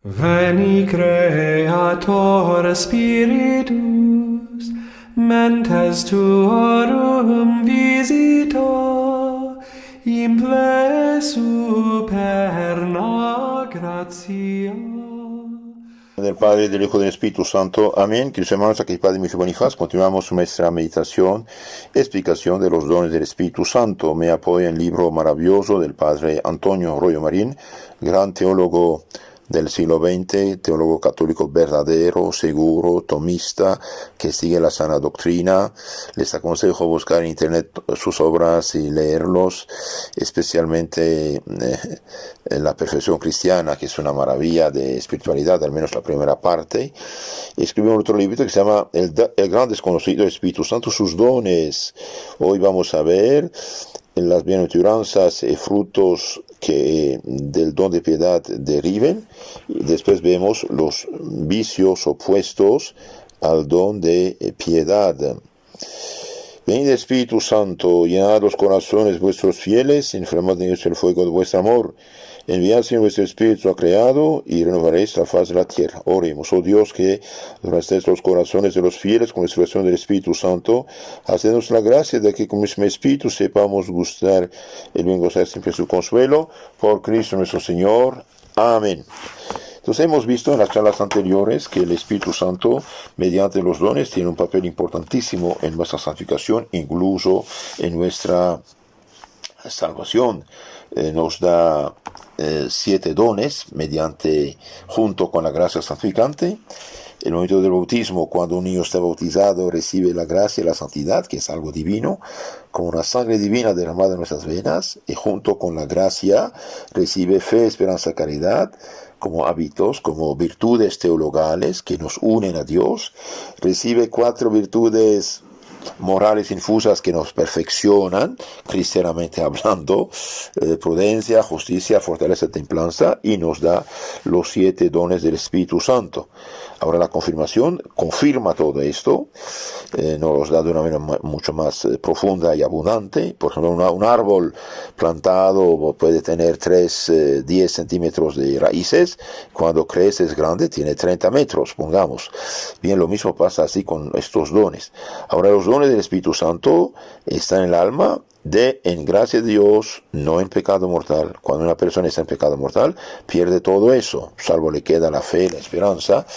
Veni Creator Spiritus, mentes tuorum visita, imple superna gratia. Del Padre, del Hijo y del Espíritu Santo. Amén. Queridos hermanos, aquí Padre Michel Bonifaz. Continuamos nuestra meditación, explicación de los dones del Espíritu Santo. Me apoya en el libro maravilloso del Padre Antonio Royo Marín, gran teólogo del siglo XX, teólogo católico verdadero, seguro, tomista, que sigue la sana doctrina. Les aconsejo buscar en internet sus obras y leerlos, especialmente La Perfección Cristiana, que es una maravilla de espiritualidad, al menos la primera parte. Escribió un otro libro que se llama El Gran Desconocido del Espíritu Santo, sus dones. Hoy vamos a ver las bienaventuranzas y frutos que del don de piedad deriven, y después vemos los vicios opuestos al don de piedad. Venid Espíritu Santo, llenad los corazones vuestros fieles, inflamad en ellos el fuego de vuestro amor. Enviad Señor vuestro Espíritu ha creado y renovaréis la faz de la tierra. Oremos, oh Dios, que refresques los corazones de los fieles con la inspiración del Espíritu Santo. Hacednos la gracia de que con el mismo Espíritu sepamos gustar el bien gozar siempre su consuelo. Por Cristo nuestro Señor. Amén. Entonces hemos visto en las charlas anteriores que el Espíritu Santo, mediante los dones, tiene un papel importantísimo en nuestra santificación, incluso en nuestra salvación. Nos da 7 dones junto con la gracia santificante. El momento del bautismo, cuando un niño está bautizado, recibe la gracia y la santidad, que es algo divino, como una sangre divina derramada en nuestras venas, y junto con la gracia recibe fe, esperanza, caridad, como hábitos, como virtudes teologales que nos unen a Dios. Recibe 4 virtudes morales infusas que nos perfeccionan, cristianamente hablando, prudencia, justicia, fortaleza, templanza, y nos da los 7 dones del Espíritu Santo. Ahora la confirmación confirma todo esto, nos los da de una manera mucho más profunda y abundante. Por ejemplo, un árbol plantado puede tener 10 centímetros de raíces, cuando crece es grande, tiene 30 metros, pongamos. Bien, lo mismo pasa así con estos dones. Ahora los dones del Espíritu Santo están en el alma en gracia de Dios, no en pecado mortal. Cuando una persona está en pecado mortal, pierde todo eso, salvo le queda la fe, la esperanza,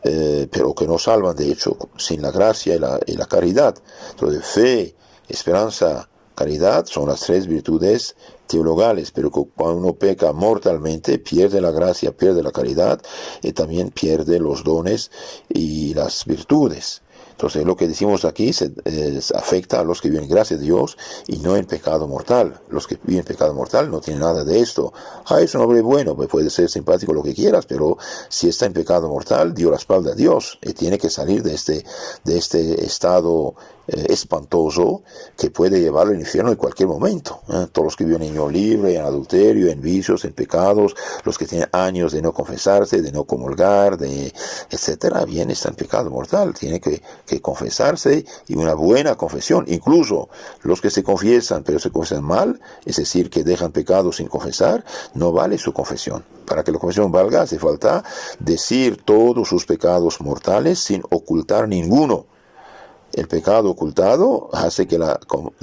pero que no salvan, de hecho, sin la gracia y la caridad. Entonces, fe, esperanza, caridad son las 3 virtudes teologales, pero cuando uno peca mortalmente, pierde la gracia, pierde la caridad, y también pierde los dones y las virtudes. Entonces lo que decimos aquí afecta a los que viven en gracia de Dios y no en pecado mortal. Los que viven en pecado mortal no tienen nada de esto. Es un hombre bueno, pues puede ser simpático lo que quieras, pero si está en pecado mortal, dio la espalda a Dios y tiene que salir de este estado espantoso que puede llevarlo al infierno en cualquier momento. Todos los que viven en unión libre, en adulterio, en vicios, en pecados, los que tienen años de no confesarse, de no comulgar, etcétera, bien, está en pecado mortal. Tiene que confesarse, y una buena confesión. Incluso los que se confiesan, pero se confiesan mal, es decir, que dejan pecado sin confesar, no vale su confesión. Para que la confesión valga, hace falta decir todos sus pecados mortales sin ocultar ninguno. El pecado ocultado hace que la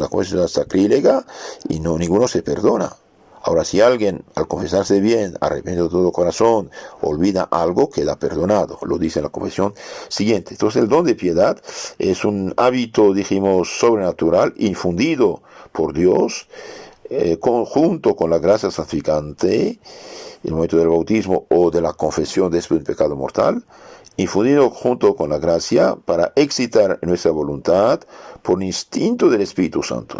confesión sea sacrílega y ninguno se perdona. Ahora, si alguien, al confesarse bien, arrepiente de todo corazón, olvida algo, queda perdonado. Lo dice la confesión siguiente. Entonces, el don de piedad es un hábito, dijimos, sobrenatural, infundido por Dios, junto con la gracia santificante, el momento del bautismo o de la confesión después del pecado mortal, infundido junto con la gracia para excitar nuestra voluntad por un instinto del Espíritu Santo,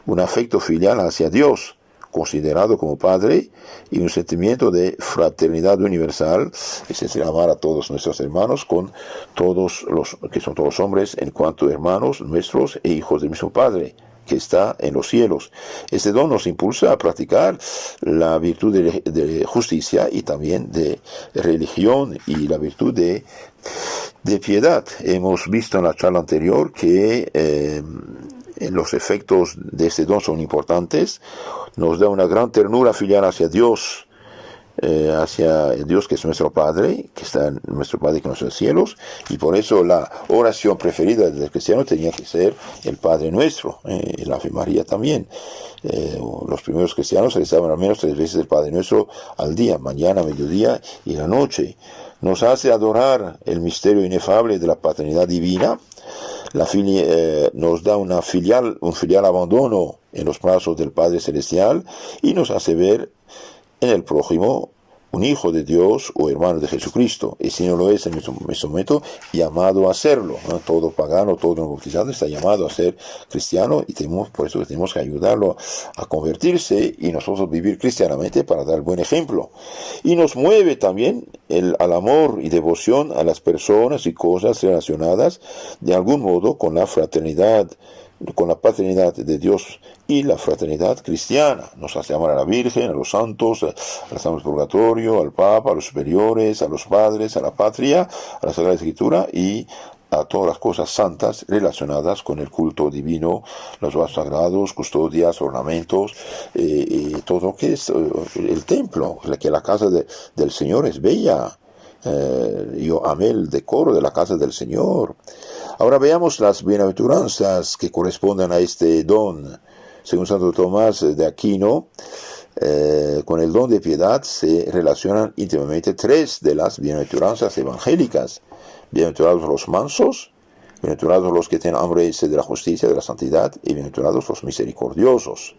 un afecto filial hacia Dios, considerado como Padre, y un sentimiento de fraternidad universal, es decir, amar a todos nuestros hermanos, con todos los que son todos hombres, en cuanto hermanos nuestros e hijos del mismo Padre, que está en los cielos. Este don nos impulsa a practicar la virtud de justicia y también de religión y la virtud de piedad. Hemos visto en la charla anterior que los efectos de este don son importantes. Nos da una gran ternura filial hacia Dios, hacia el Dios que es nuestro Padre, que está nuestro Padre que está en los cielos, y por eso la oración preferida del cristiano tenía que ser el Padre Nuestro, el Ave María también. Los primeros cristianos rezaban al menos 3 veces el Padre Nuestro al día, mañana, mediodía y la noche. Nos hace adorar el misterio inefable de la paternidad divina. Nos da un filial abandono en los brazos del Padre Celestial y nos hace ver en el prójimo un hijo de Dios o hermano de Jesucristo, y si no lo es en este momento, llamado a serlo, ¿no? Todo pagano, todo no bautizado está llamado a ser cristiano, y por eso tenemos que ayudarlo a convertirse y nosotros vivir cristianamente para dar buen ejemplo. Y nos mueve también al amor y devoción a las personas y cosas relacionadas de algún modo con la fraternidad, con la paternidad de Dios y la fraternidad cristiana. Nos hace amar a la Virgen, a los santos, a las almas del purgatorio, al Papa, a los superiores, a los padres, a la patria, a la Sagrada Escritura y a todas las cosas santas relacionadas con el culto divino, los vasos sagrados, custodias, ornamentos, todo lo que es el templo, que la casa del Señor es bella. Yo amé el decoro de la casa del Señor. Ahora veamos las bienaventuranzas que corresponden a este don. Según Santo Tomás de Aquino, con el don de piedad se relacionan íntimamente 3 de las bienaventuranzas evangélicas. Bienaventurados los mansos, bienaventurados los que tienen hambre y sed de la justicia, de la santidad, y bienaventurados los misericordiosos.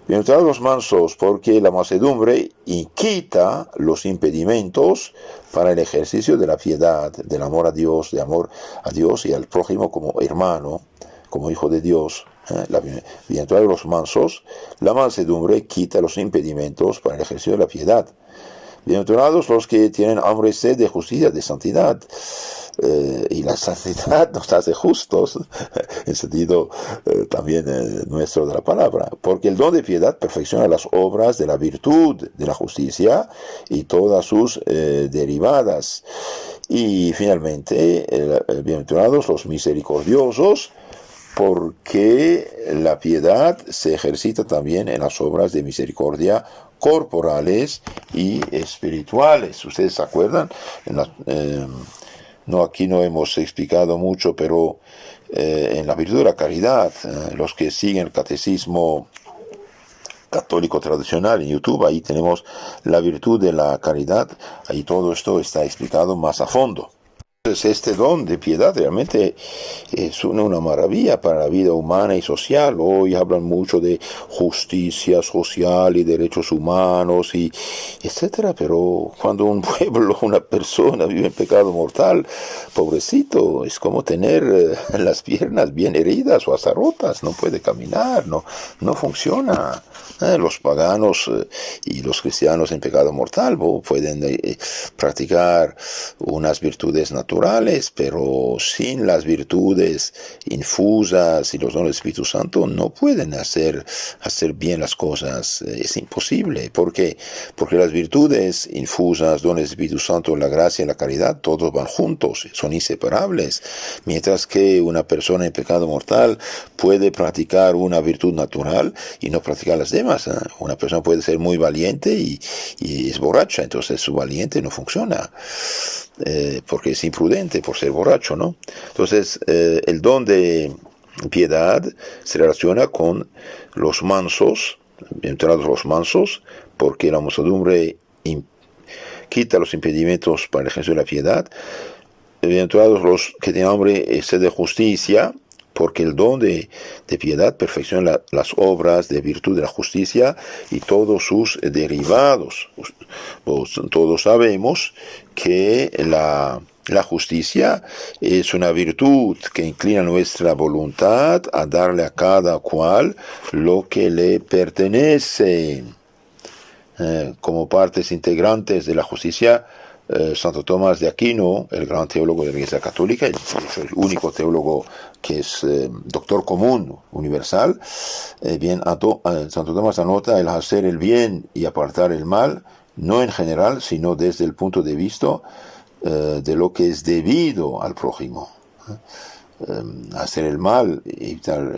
Bienaventurados los mansos, porque la mansedumbre quita los impedimentos para el ejercicio de la piedad, del amor a Dios, de amor a Dios y al prójimo como hermano, como hijo de Dios. Bienaventurados los mansos, la mansedumbre quita los impedimentos para el ejercicio de la piedad. Bienaventurados los que tienen hambre y sed de justicia, de santidad. Y la santidad nos hace justos, en sentido también nuestro de la palabra, porque el don de piedad perfecciona las obras de la virtud, de la justicia y todas sus derivadas. Y finalmente, bienaventurados los misericordiosos, porque la piedad se ejercita también en las obras de misericordia corporales y espirituales. ¿Ustedes se acuerdan? No, aquí no hemos explicado mucho, pero en la virtud de la caridad, los que siguen el catecismo católico tradicional en YouTube, ahí tenemos la virtud de la caridad, ahí todo esto está explicado más a fondo. Entonces, este don de piedad realmente es una maravilla para la vida humana y social. Hoy hablan mucho de justicia social y derechos humanos, y etcétera, pero cuando un pueblo, una persona vive en pecado mortal, pobrecito, es como tener las piernas bien heridas o hasta rotas, no puede caminar, no funciona. Los paganos y los cristianos en pecado mortal pueden practicar unas virtudes naturales, pero sin las virtudes infusas y los dones del Espíritu Santo no pueden hacer bien las cosas. Es imposible. ¿Por qué? Porque las virtudes infusas, dones del Espíritu Santo, la gracia y la caridad, todos van juntos, son inseparables. Mientras que una persona en pecado mortal puede practicar una virtud natural y no practicar las demás. Una persona puede ser muy valiente y es borracha, entonces su valiente no funciona, porque es imprudente por ser borracho, ¿no? Entonces, el don de piedad se relaciona con los mansos, bienaventurados los mansos, porque la mansedumbre quita los impedimentos para el ejercicio de la piedad. Bienaventurados los que tienen hambre y sed de justicia, porque el don de piedad perfecciona las obras de virtud de la justicia y todos sus derivados. Todos sabemos que la justicia es una virtud que inclina nuestra voluntad a darle a cada cual lo que le pertenece. Como partes integrantes de la justicia, Santo Tomás de Aquino, el gran teólogo de la Iglesia Católica, el único teólogo que es doctor común, universal, Santo Tomás anota el hacer el bien y apartar el mal, no en general, sino desde el punto de vista de lo que es debido al prójimo. Hacer el mal, evitar,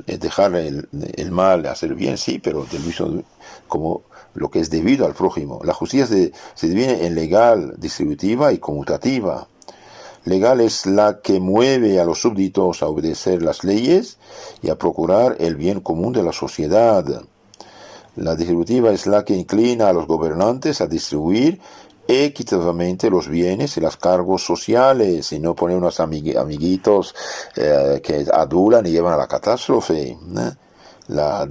dejar el mal, hacer el bien, sí, pero del mismo como lo que es debido al prójimo. La justicia se divide en legal, distributiva y conmutativa. Legal es la que mueve a los súbditos a obedecer las leyes y a procurar el bien común de la sociedad. La distributiva es la que inclina a los gobernantes a distribuir equitativamente los bienes y los cargos sociales y no poner unos amiguitos que adulan y llevan a la catástrofe. La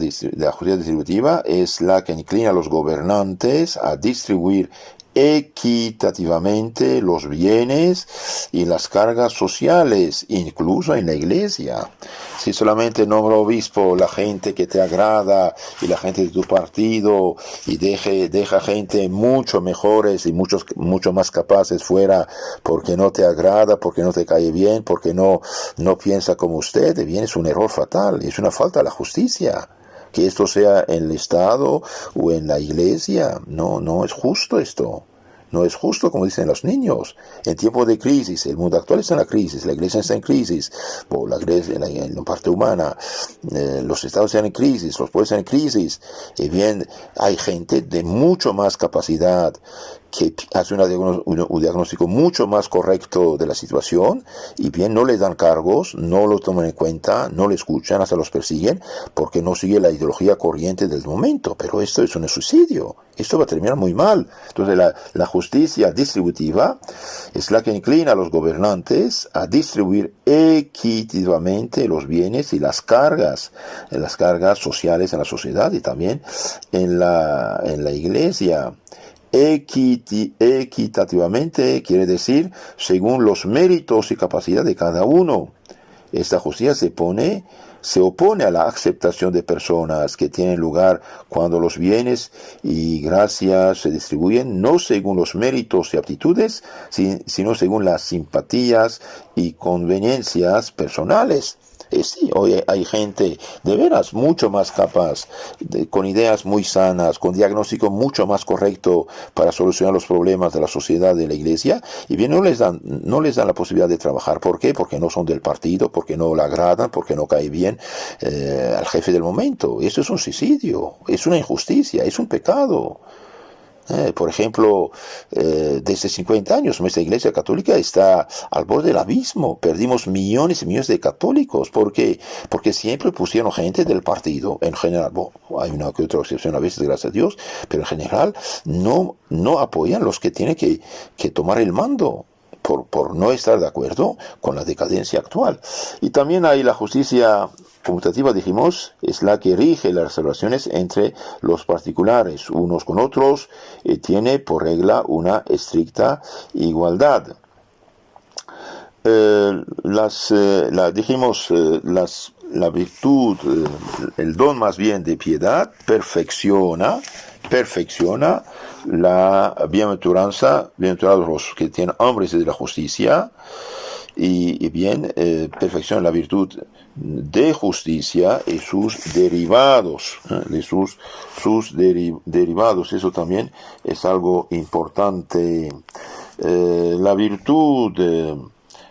justicia distributiva es la que inclina a los gobernantes a distribuir equitativamente los bienes y las cargas sociales, incluso en la iglesia. Si solamente nombra obispo la gente que te agrada y la gente de tu partido y deja gente mucho mejores y mucho más capaces fuera porque no te agrada, porque no te cae bien, porque no piensa como usted, bien, es un error fatal, es una falta a la justicia. Que esto sea en el Estado o en la iglesia, no es justo esto. No es justo, como dicen los niños. En tiempo de crisis, el mundo actual está en la crisis, la iglesia está en crisis, la iglesia, en la parte humana, los estados están en crisis, los pueblos están en crisis. Y bien, hay gente de mucho más capacidad que hace un diagnóstico mucho más correcto de la situación y bien no les dan cargos, no lo toman en cuenta, no le escuchan, hasta los persiguen porque no sigue la ideología corriente del momento. Pero esto es un suicidio, esto va a terminar muy mal. Entonces la justicia distributiva es la que inclina a los gobernantes a distribuir equitativamente los bienes y las cargas sociales en la sociedad y también en la iglesia. Equitativamente quiere decir según los méritos y capacidad de cada uno. Esta justicia se opone a la aceptación de personas que tienen lugar cuando los bienes y gracias se distribuyen no según los méritos y aptitudes, sino según las simpatías y conveniencias personales. Sí, hoy hay gente de veras mucho más capaz, con ideas muy sanas, con diagnóstico mucho más correcto para solucionar los problemas de la sociedad, de la iglesia, y bien no les dan la posibilidad de trabajar. ¿Por qué? Porque no son del partido, porque no le agradan, porque no cae bien al jefe del momento. Eso es un suicidio, es una injusticia, es un pecado. Por ejemplo, desde 50 años nuestra Iglesia Católica está al borde del abismo. Perdimos millones y millones de católicos. ¿Por qué? Porque siempre pusieron gente del partido. En general, hay una que otra excepción a veces, gracias a Dios, pero en general no apoyan los que tienen que tomar el mando. Por no estar de acuerdo con la decadencia actual. Y también hay la justicia conmutativa, dijimos, es la que rige las relaciones entre los particulares unos con otros y tiene por regla una estricta igualdad. La virtud, el don más bien de piedad, perfecciona la bienaventurados los que tienen hambre de la justicia, y bien, perfecciona la virtud de justicia y sus derivados, derivados. Eso también es algo importante. La virtud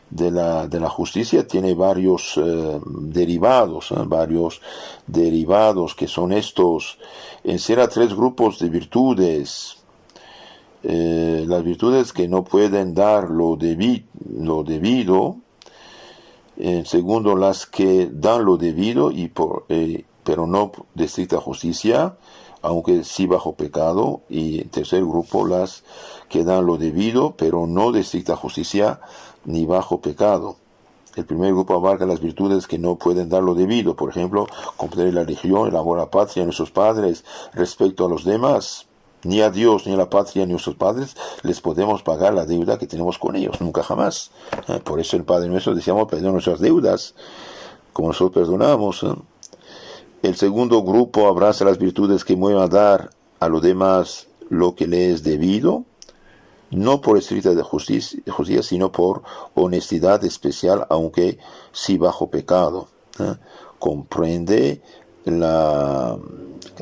de la justicia tiene varios derivados que son estos. Encierra 3 grupos de virtudes. Las virtudes que no pueden dar lo debido. En segundo, las que dan lo debido pero no de estricta justicia, aunque sí bajo pecado. Y en tercer grupo, las que dan lo debido pero no de estricta justicia ni bajo pecado. El primer grupo abarca las virtudes que no pueden dar lo debido, por ejemplo, comprender la religión, el amor a la patria, a nuestros padres, respecto a los demás. Ni a Dios, ni a la patria, ni a nuestros padres les podemos pagar la deuda que tenemos con ellos, nunca jamás. Por eso el Padre Nuestro decíamos, perdona nuestras deudas, como nosotros perdonamos. El segundo grupo abraza las virtudes que mueven a dar a los demás lo que les es debido, no por estricta justicia, sino por honestidad especial, aunque sí bajo pecado. Comprende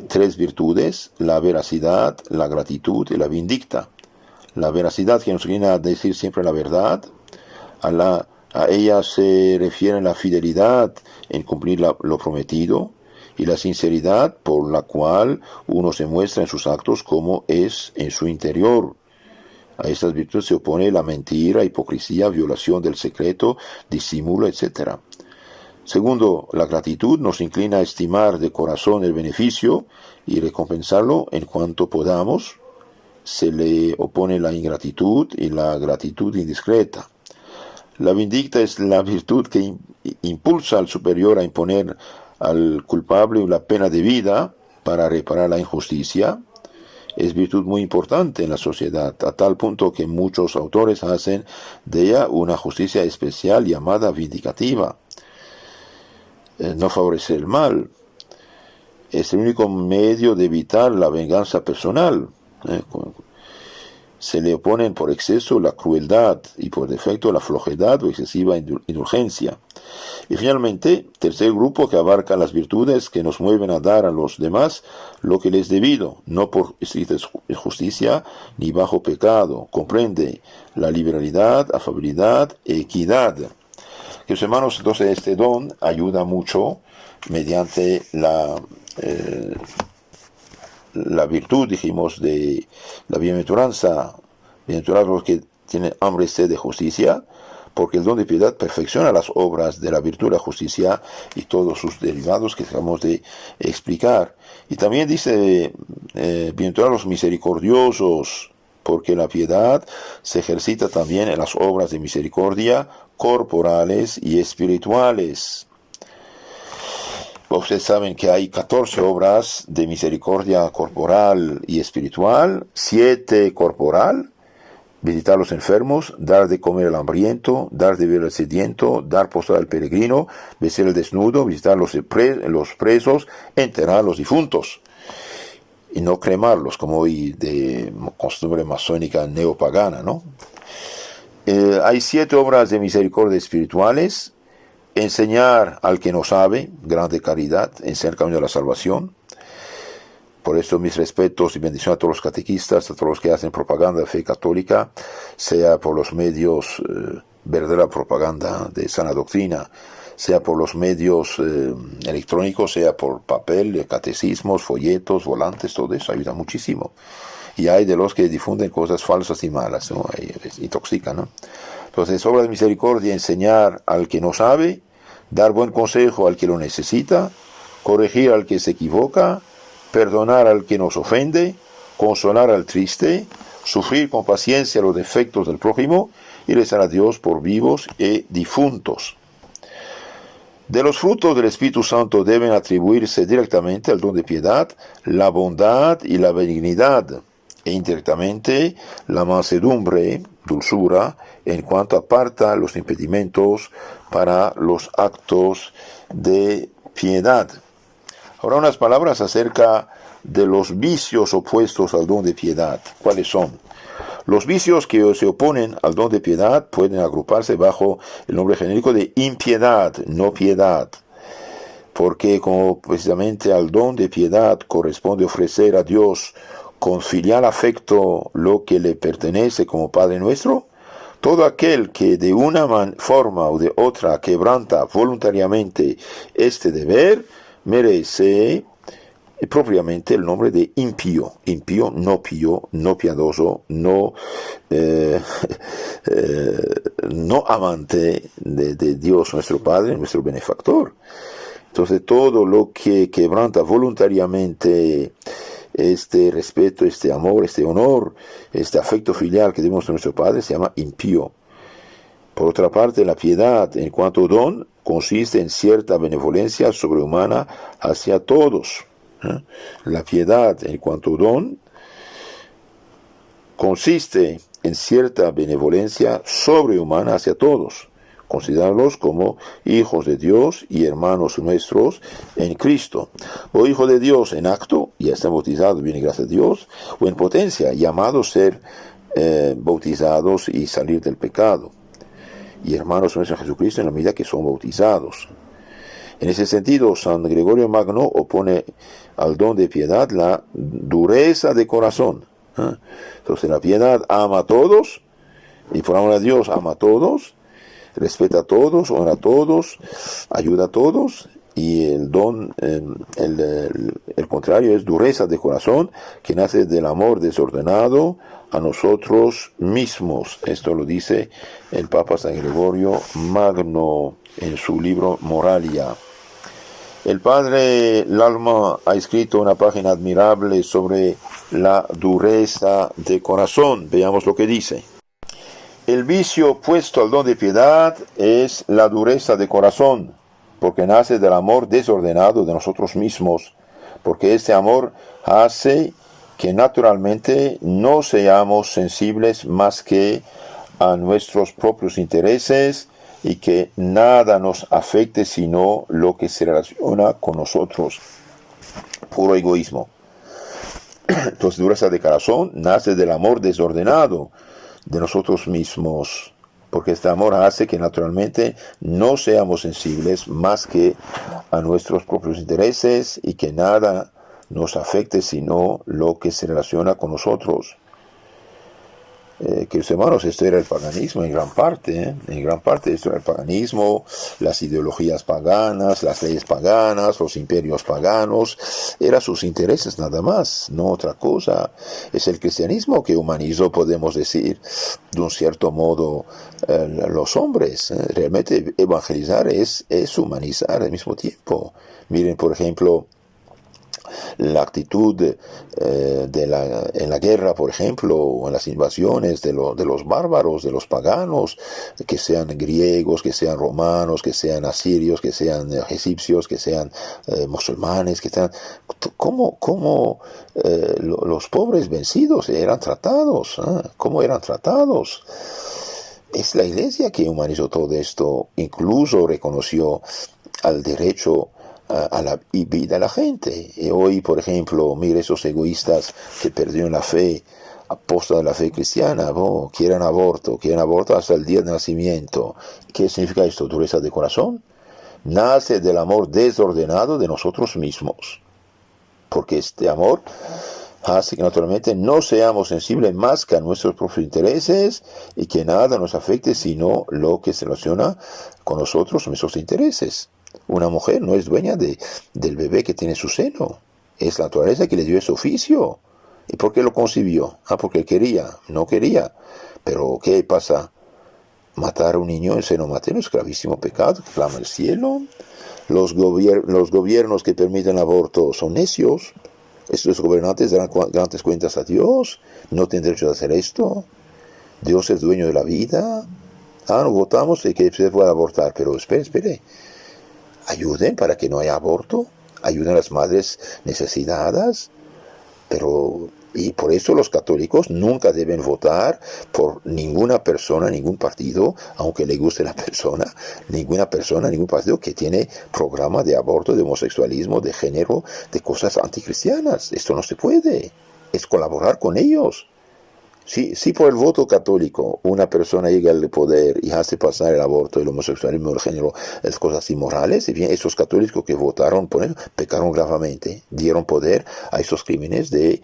3 virtudes: la veracidad, la gratitud y la vindicta. La veracidad, que nos viene a decir siempre la verdad, a ella se refiere la fidelidad en cumplir lo prometido, y la sinceridad por la cual uno se muestra en sus actos como es en su interior. A estas virtudes se opone la mentira, hipocresía, violación del secreto, disimulo, etc. Segundo, la gratitud nos inclina a estimar de corazón el beneficio y recompensarlo en cuanto podamos. Se le opone la ingratitud y la gratitud indiscreta. La vindicta es la virtud que impulsa al superior a imponer al culpable la pena de vida para reparar la injusticia. Es virtud muy importante en la sociedad, a tal punto que muchos autores hacen de ella una justicia especial llamada vindicativa. No favorecer el mal es el único medio de evitar la venganza personal. Se le oponen por exceso la crueldad y por defecto la flojedad o excesiva indulgencia. Y finalmente, tercer grupo que abarca las virtudes que nos mueven a dar a los demás lo que les es debido, no por estricta justicia ni bajo pecado. Comprende la liberalidad, afabilidad, equidad. Queridos hermanos, entonces este don ayuda mucho mediante la virtud, dijimos, de la bienaventuranza. Bienaventurados los que tienen hambre y sed de justicia, porque el don de piedad perfecciona las obras de la virtud, la justicia y todos sus derivados que acabamos de explicar. Y también dice, bienaventurados los misericordiosos, porque la piedad se ejercita también en las obras de misericordia corporales y espirituales. Ustedes saben que hay 14 obras de misericordia corporal y espiritual, 7 corporal: visitar a los enfermos, dar de comer al hambriento, dar de beber al sediento, dar posada al peregrino, vestir al desnudo, visitar los presos, enterrar a los difuntos y no cremarlos, como hoy de costumbre masónica neopagana, ¿no? Hay 7 obras de misericordia espirituales: enseñar al que no sabe, grande caridad, enseñar el camino de la salvación. Por esto mis respetos y bendiciones a todos los catequistas, a todos los que hacen propaganda de fe católica, sea por los medios verdadera propaganda de sana doctrina, sea por los medios electrónicos, sea por papel, catecismos, folletos, volantes, todo eso ayuda muchísimo. Y hay de los que difunden cosas falsas y malas, ¿no? Intoxican, ¿no? Entonces, obra de misericordia: enseñar al que no sabe, dar buen consejo al que lo necesita, corregir al que se equivoca, perdonar al que nos ofende, consolar al triste, sufrir con paciencia los defectos del prójimo y rezar a Dios por vivos y difuntos. De los frutos del Espíritu Santo deben atribuirse directamente al don de piedad la bondad y la benignidad, e indirectamente la mansedumbre, dulzura, en cuanto aparta los impedimentos para los actos de piedad. Ahora unas palabras acerca de los vicios opuestos al don de piedad. ¿Cuáles son? Los vicios que se oponen al don de piedad pueden agruparse bajo el nombre genérico de impiedad, no piedad, porque como precisamente al don de piedad corresponde ofrecer a Dios con filial afecto lo que le pertenece como Padre nuestro, todo aquel que de una forma o de otra quebranta voluntariamente este deber merece propiamente el nombre de impío. Impío, no pío, no piadoso, no amante de Dios nuestro Padre, nuestro benefactor. Entonces todo lo que quebranta voluntariamente este respeto, este amor, este honor, este afecto filial que debemos a nuestro Padre se llama impío. Por otra parte, la piedad en cuanto don consiste en cierta benevolencia sobrehumana hacia todos. La piedad en cuanto don consiste en cierta benevolencia sobrehumana hacia todos. Considerarlos como hijos de Dios y hermanos nuestros en Cristo, o hijo de Dios en acto, ya está bautizado, bien gracias a Dios, o en potencia, llamados a ser bautizados y salir del pecado, y hermanos nuestros en Jesucristo en la medida que son bautizados. En ese sentido, San Gregorio Magno opone al don de piedad la dureza de corazón. Entonces la piedad ama a todos, y por amor a Dios ama a todos, respeta a todos, honra a todos, ayuda a todos, Y el don, el contrario es dureza de corazón, que nace del amor desordenado a nosotros mismos. Esto lo dice el Papa San Gregorio Magno en su libro Moralia. El padre Lalma ha escrito una página admirable sobre la dureza de corazón. Veamos lo que dice. El vicio opuesto al don de piedad es la dureza de corazón, porque nace del amor desordenado de nosotros mismos, porque este amor hace que naturalmente no seamos sensibles más que a nuestros propios intereses y que nada nos afecte sino lo que se relaciona con nosotros. Puro egoísmo. Entonces, dureza de corazón nace del amor desordenado de nosotros mismos, porque este amor hace que naturalmente no seamos sensibles más que a nuestros propios intereses y que nada nos afecte sino lo que se relaciona con nosotros. Queridos hermanos, esto era el paganismo en gran parte, esto era el paganismo, las ideologías paganas, las leyes paganas, los imperios paganos, eran sus intereses nada más, no otra cosa. Es el cristianismo que humanizó, podemos decir, de un cierto modo, los hombres. Realmente evangelizar es humanizar al mismo tiempo. Miren, por ejemplo, la actitud en la guerra, por ejemplo, o en las invasiones de los bárbaros, de los paganos, que sean griegos, que sean romanos, que sean asirios, que sean egipcios, que sean musulmanes, que sean... ¿Cómo los pobres vencidos eran tratados? ¿Cómo eran tratados? Es la Iglesia que humanizó todo esto, incluso reconoció al derecho a la vida de la gente. Y hoy, por ejemplo, mire esos egoístas que perdieron la fe, aposta de la fe cristiana, quieren aborto hasta el día de nacimiento. ¿Qué significa esto? Dureza de corazón. Nace del amor desordenado de nosotros mismos, porque este amor hace que naturalmente no seamos sensibles más que a nuestros propios intereses y que nada nos afecte sino lo que se relaciona con nosotros, nuestros intereses. Una mujer no es dueña del bebé que tiene en su seno. Es la naturaleza que le dio ese oficio. ¿Y por qué lo concibió? Porque quería, no quería. Pero ¿qué pasa? Matar a un niño en seno materno es gravísimo pecado que clama el cielo. Los gobiernos que permiten aborto son necios. Estos gobernantes darán grandes cuentas a Dios. No tienen derecho a hacer esto. Dios es dueño de la vida. No votamos de que se pueda abortar. Pero espere. Ayuden para que no haya aborto, ayuden a las madres necesitadas, y por eso los católicos nunca deben votar por ninguna persona, ningún partido, aunque le guste la persona, ningún partido que tiene programa de aborto, de homosexualismo, de género, de cosas anticristianas. Esto no se puede, es colaborar con ellos. Si por el voto católico una persona llega al poder y hace pasar el aborto, el homosexualismo, el género, las cosas inmorales, y bien esos católicos que votaron por él pecaron gravemente, dieron poder a esos crímenes de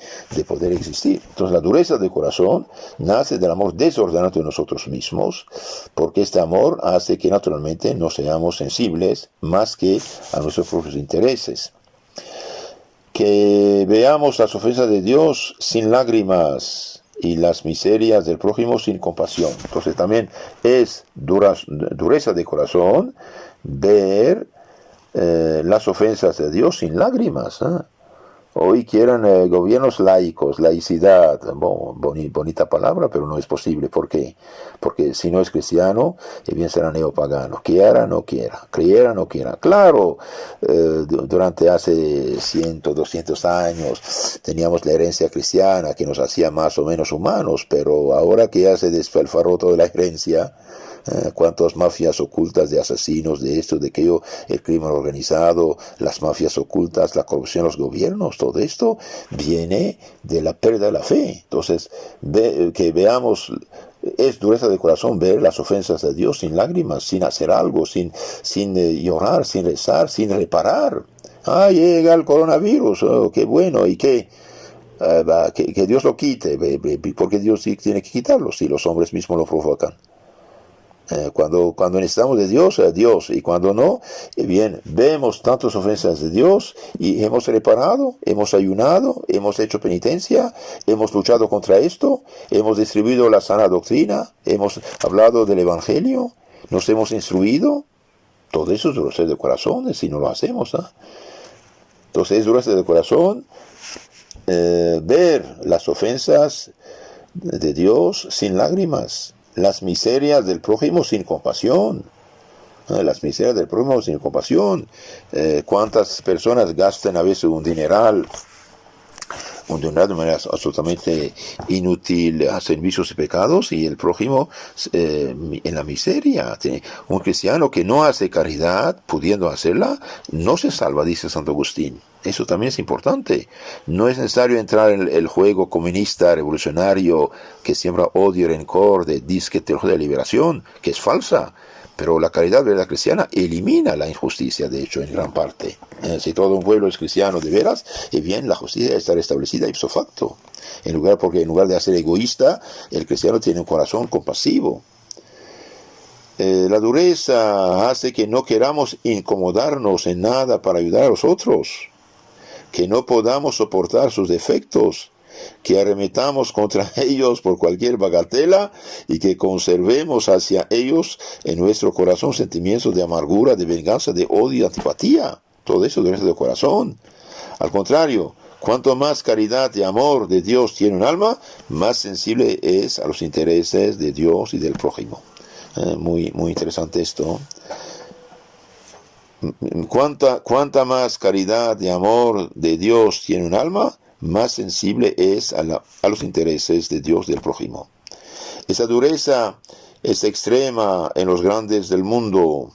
poder existir. Entonces la dureza de corazón nace del amor desordenado de nosotros mismos, porque este amor hace que naturalmente no seamos sensibles más que a nuestros propios intereses. Que veamos las ofensas de Dios sin lágrimas y las miserias del prójimo sin compasión. Entonces también es dureza de corazón ver las ofensas de Dios sin lágrimas. Hoy quieren gobiernos laicos, laicidad, bonita palabra, pero no es posible. ¿Por qué? Porque si no es cristiano, bien será neopagano. Quiera, no quiera, creyera, no quiera. Claro, durante hace 100, 200 años teníamos la herencia cristiana que nos hacía más o menos humanos, pero ahora que ya se despilfarró toda la herencia, cuántas mafias ocultas de asesinos, de esto, de aquello, el crimen organizado, las mafias ocultas, la corrupción, los gobiernos, todo esto viene de la pérdida de la fe. Entonces, que veamos, es dureza de corazón ver las ofensas de Dios sin lágrimas, sin hacer algo, sin llorar, sin rezar, sin reparar. Llega el coronavirus, qué bueno, y qué. Que Dios lo quite, porque Dios tiene que quitarlo si los hombres mismos lo provocan. Cuando necesitamos de Dios, Dios, y cuando no, bien, vemos tantas ofensas de Dios y hemos reparado, hemos ayunado, hemos hecho penitencia, hemos luchado contra esto, hemos distribuido la sana doctrina, hemos hablado del Evangelio, nos hemos instruido. Todo eso es dureza de corazón, si no lo hacemos. Entonces es dureza de corazón ver las ofensas de Dios sin lágrimas, las miserias del prójimo sin compasión. Las miserias del prójimo sin compasión. ¿Cuántas personas gastan a veces un dineral de manera absolutamente inútil hacen vicios y pecados, y el prójimo en la miseria? Un cristiano que no hace caridad, pudiendo hacerla, no se salva, dice Santo Agustín. Eso también es importante. No es necesario entrar en el juego comunista, revolucionario, que siembra odio y rencor, de disque teología de liberación, que es falsa. Pero la caridad verdadera cristiana elimina la injusticia, de hecho, en gran parte. Si todo un pueblo es cristiano de veras, bien, la justicia está restablecida ipso facto. Porque en lugar de ser egoísta, el cristiano tiene un corazón compasivo. La dureza hace que no queramos incomodarnos en nada para ayudar a los otros, que no podamos soportar sus defectos, que arremetamos contra ellos por cualquier bagatela y que conservemos hacia ellos en nuestro corazón sentimientos de amargura, de venganza, de odio, de antipatía. Todo eso es dureza de corazón. Al contrario, cuanto más caridad y amor de Dios tiene un alma, más sensible es a los intereses de Dios y del prójimo. Muy interesante esto. Cuanta más caridad y amor de Dios tiene un alma, más sensible es a los intereses de Dios y del prójimo. Esa dureza es extrema en los grandes del mundo,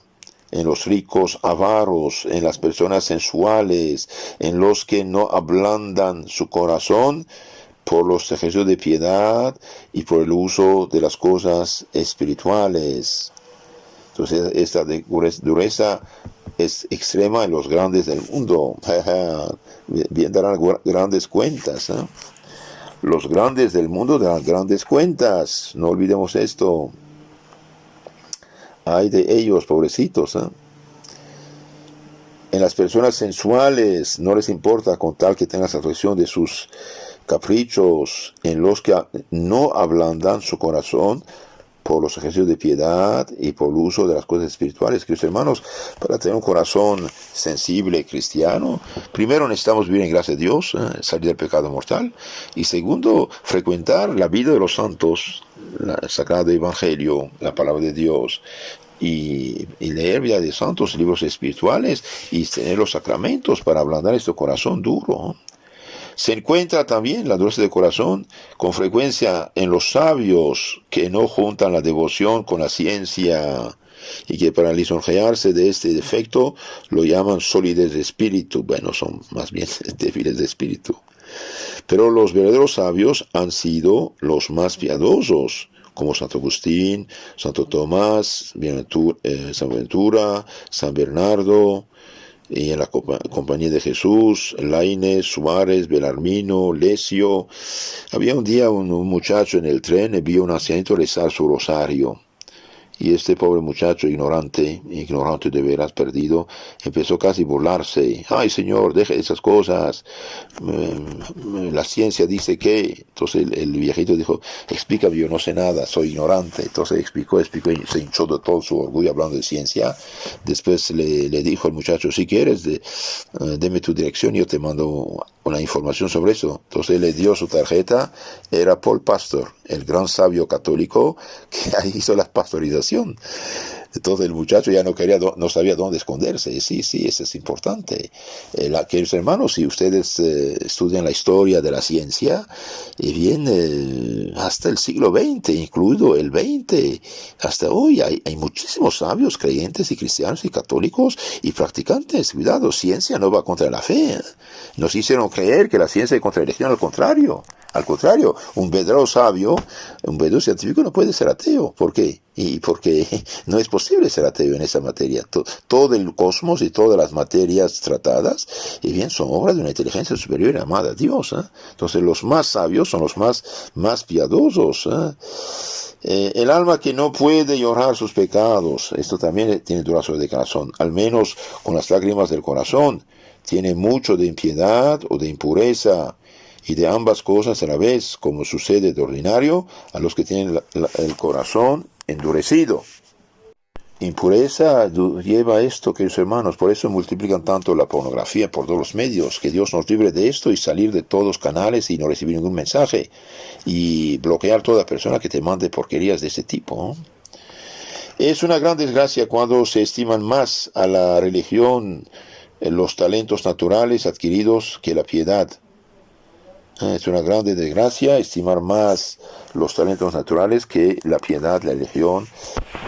en los ricos avaros, en las personas sensuales, en los que no ablandan su corazón por los ejercicios de piedad y por el uso de las cosas espirituales. Entonces esta dureza es extrema en los grandes del mundo. Bien darán grandes cuentas. Los grandes del mundo darán grandes cuentas. No olvidemos esto. Ay de ellos, pobrecitos. En las personas sensuales no les importa con tal que tengan satisfacción de sus caprichos, en los que no ablandan su corazón por los ejercicios de piedad y por el uso de las cosas espirituales. Queridos hermanos, para tener un corazón sensible cristiano, primero necesitamos vivir en gracia de Dios, salir del pecado mortal, y segundo, frecuentar la vida de los santos, el Sagrado Evangelio, la palabra de Dios, y leer vida de santos, libros espirituales, y tener los sacramentos para ablandar este corazón duro. Se encuentra también la dureza de corazón con frecuencia en los sabios que no juntan la devoción con la ciencia y que para lisonjearse de este defecto lo llaman solidez de espíritu. Bueno, son más bien débiles de espíritu. Pero los verdaderos sabios han sido los más piadosos, como Santo Agustín, Santo Tomás, San Ventura, San Bernardo, y en la compañía de Jesús, Laínez, Suárez, Belarmino, Lesio. Había un día un muchacho en el tren, vio a un ancianito rezar su rosario. Y este pobre muchacho, ignorante de veras, perdido, empezó casi a burlarse. ¡Ay, Señor, deje esas cosas! La ciencia dice que... Entonces el viejito dijo, explícame, yo no sé nada, soy ignorante. Entonces explicó y se hinchó de todo su orgullo hablando de ciencia. Después le dijo al muchacho, si quieres, deme tu dirección y yo te mando una información sobre eso. Entonces le dio su tarjeta, era Paul Pastor, el gran sabio católico que ahí hizo la pastorización. Entonces el muchacho ya no sabía dónde esconderse. Sí, eso es importante. Queridos hermanos, si ustedes estudian la historia de la ciencia, hasta el siglo XX, incluido el XX, hasta hoy hay muchísimos sabios, creyentes y cristianos y católicos y practicantes. Cuidado, ciencia no va contra la fe. Nos hicieron creer que la ciencia es contra la religión, al contrario. Al contrario, un verdadero sabio, un verdadero científico no puede ser ateo. ¿Por qué? Y porque no es posible ser ateo en esa materia. Todo el cosmos y todas las materias tratadas, son obras de una inteligencia superior llamada Dios. Entonces los más sabios son los más piadosos. El alma que no puede llorar sus pecados, esto también tiene duración de corazón, al menos con las lágrimas del corazón, tiene mucho de impiedad o de impureza, y de ambas cosas a la vez, como sucede de ordinario a los que tienen el corazón endurecido. Impureza lleva esto, queridos hermanos, por eso multiplican tanto la pornografía por todos los medios, que Dios nos libre de esto y salir de todos los canales y no recibir ningún mensaje y bloquear toda persona que te mande porquerías de ese tipo, ¿no? Es una gran desgracia cuando se estiman más a la religión los talentos naturales adquiridos que la piedad. Es una grande desgracia estimar más los talentos naturales que la piedad, la religión,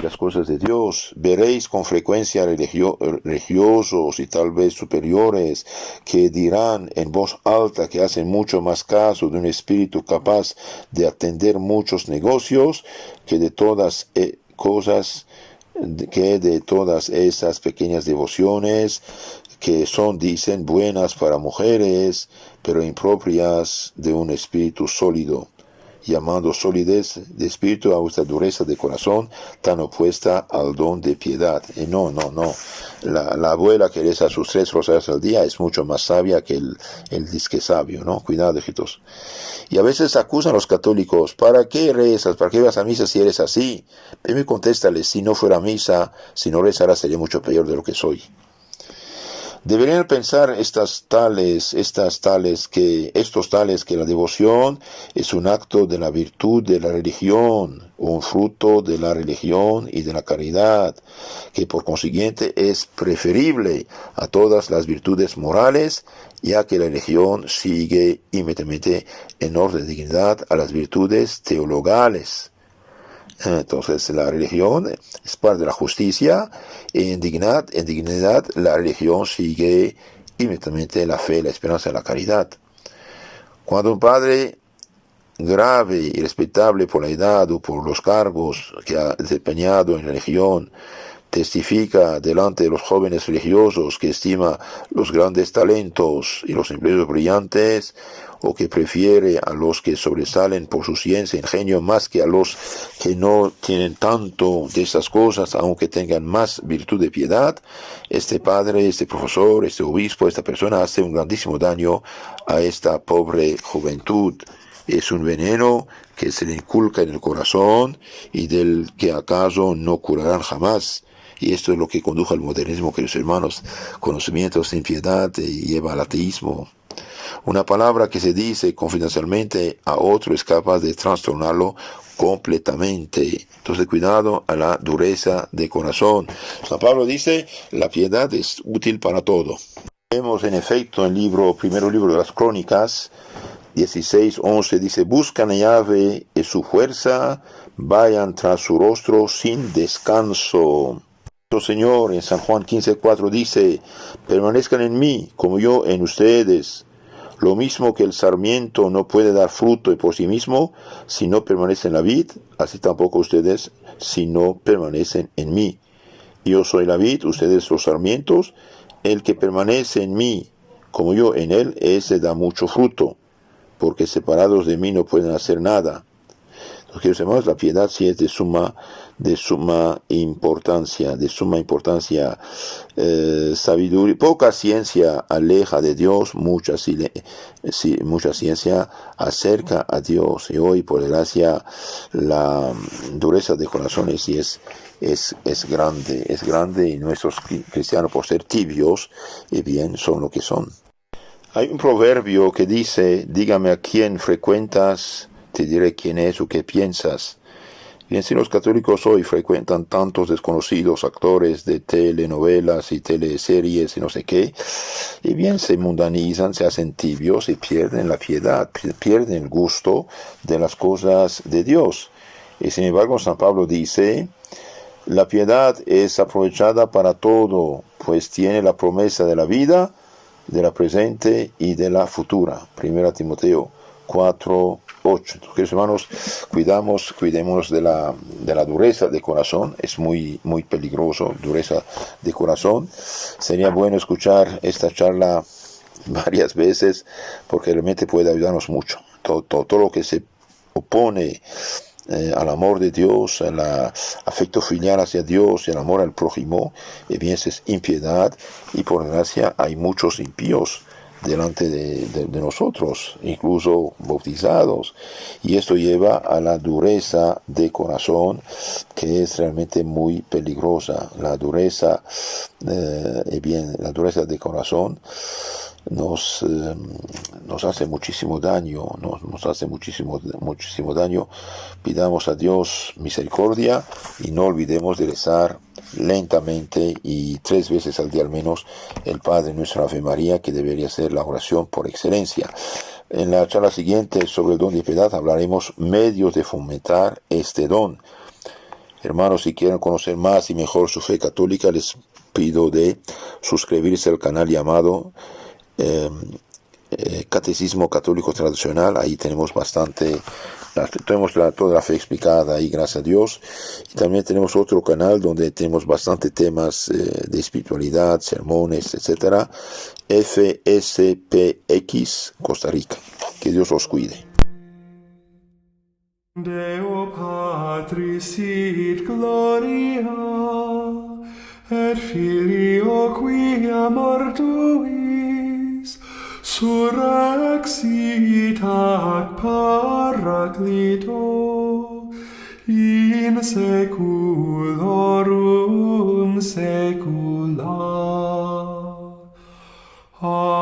las cosas de Dios. Veréis con frecuencia religiosos y tal vez superiores que dirán en voz alta que hacen mucho más caso de un espíritu capaz de atender muchos negocios que de todas esas pequeñas devociones que son, dicen, buenas para mujeres, pero impropias de un espíritu sólido, llamando solidez de espíritu a esta dureza de corazón tan opuesta al don de piedad. Y no. La abuela que reza sus 3 rosarios al día es mucho más sabia que el disque sabio, ¿no? Cuidado, hijitos. Y a veces acusan a los católicos, ¿para qué rezas? ¿Para qué vas a misa si eres así? Y me contéstales, si no fuera misa, si no rezara sería mucho peor de lo que soy. Deberían pensar estos tales que la devoción es un acto de la virtud de la religión, un fruto de la religión y de la caridad, que por consiguiente es preferible a todas las virtudes morales, ya que la religión sigue inmediatamente en orden de dignidad a las virtudes teologales. Entonces la religión es parte de la justicia y en dignidad la religión sigue inmediatamente la fe, la esperanza y la caridad. Cuando un padre grave y respetable por la edad o por los cargos que ha desempeñado en la religión testifica delante de los jóvenes religiosos que estima los grandes talentos y los empleos brillantes, o que prefiere a los que sobresalen por su ciencia e ingenio más que a los que no tienen tanto de esas cosas, aunque tengan más virtud de piedad, este padre, este profesor, este obispo, esta persona hace un grandísimo daño a esta pobre juventud. Es un veneno que se le inculca en el corazón y del que acaso no curarán jamás. Y esto es lo que condujo al modernismo, queridos hermanos. Conocimiento sin piedad lleva al ateísmo. Una palabra que se dice confidencialmente a otro es capaz de trastornarlo completamente. Entonces, cuidado a la dureza de corazón. San Pablo dice, la piedad es útil para todo. Vemos en efecto en el primero libro de las Crónicas, 16:11, dice, buscan a Yahvé y su fuerza, vayan tras su rostro sin descanso. Señor, en San Juan 15:4 dice, permanezcan en mí, como yo en ustedes. Lo mismo que el sarmiento no puede dar fruto por sí mismo si no permanece en la vid, así tampoco ustedes si no permanecen en mí. Yo soy la vid, ustedes los sarmientos. El que permanece en mí, como yo en él, ese da mucho fruto, porque separados de mí no pueden hacer nada. Queridos hermanos, la piedad sí es de suma importancia, sabiduría. Poca ciencia aleja de Dios, mucha ciencia acerca a Dios. Y hoy, por desgracia, la dureza de corazones sí es grande, y nuestros cristianos, por ser tibios, bien, son lo que son. Hay un proverbio que dice, dígame a quién frecuentas, te diré quién es o qué piensas. Bien, si los católicos hoy frecuentan tantos desconocidos actores de telenovelas y teleseries y no sé qué, y bien se mundanizan, se hacen tibios y pierden la piedad, pierden el gusto de las cosas de Dios. Y sin embargo, San Pablo dice, la piedad es aprovechada para todo, pues tiene la promesa de la vida, de la presente y de la futura. 1 Timoteo 4:8. Queridos hermanos, cuidémonos de la dureza de corazón. Es muy peligroso, dureza de corazón. Sería bueno escuchar esta charla varias veces, porque realmente puede ayudarnos mucho. Todo lo que se opone al amor de Dios, al afecto filial hacia Dios, el amor al prójimo, bien es impiedad, y por desgracia hay muchos impíos delante de nosotros, incluso bautizados, y esto lleva a la dureza de corazón, que es realmente muy peligrosa. La dureza, la dureza de corazón nos hace muchísimo daño, nos hace muchísimo daño. Pidamos a Dios misericordia y no olvidemos de rezar lentamente y 3 veces al día al menos el Padre Nuestro, Ave María, que debería ser la oración por excelencia. En la charla siguiente sobre el don de piedad hablaremos medios de fomentar este don. Hermanos, si quieren conocer más y mejor su fe católica, les pido de suscribirse al canal llamado Catecismo Católico Tradicional. Ahí tenemos toda la fe explicada ahí, gracias a Dios. Y también tenemos otro canal donde tenemos bastante temas de espiritualidad, sermones, etcétera. FSPX Costa Rica. Que Dios los cuide. Deo Patris sit gloria, et Filio quia mortuis, surrexit ac Paraclito, in seculorum secula. Amen.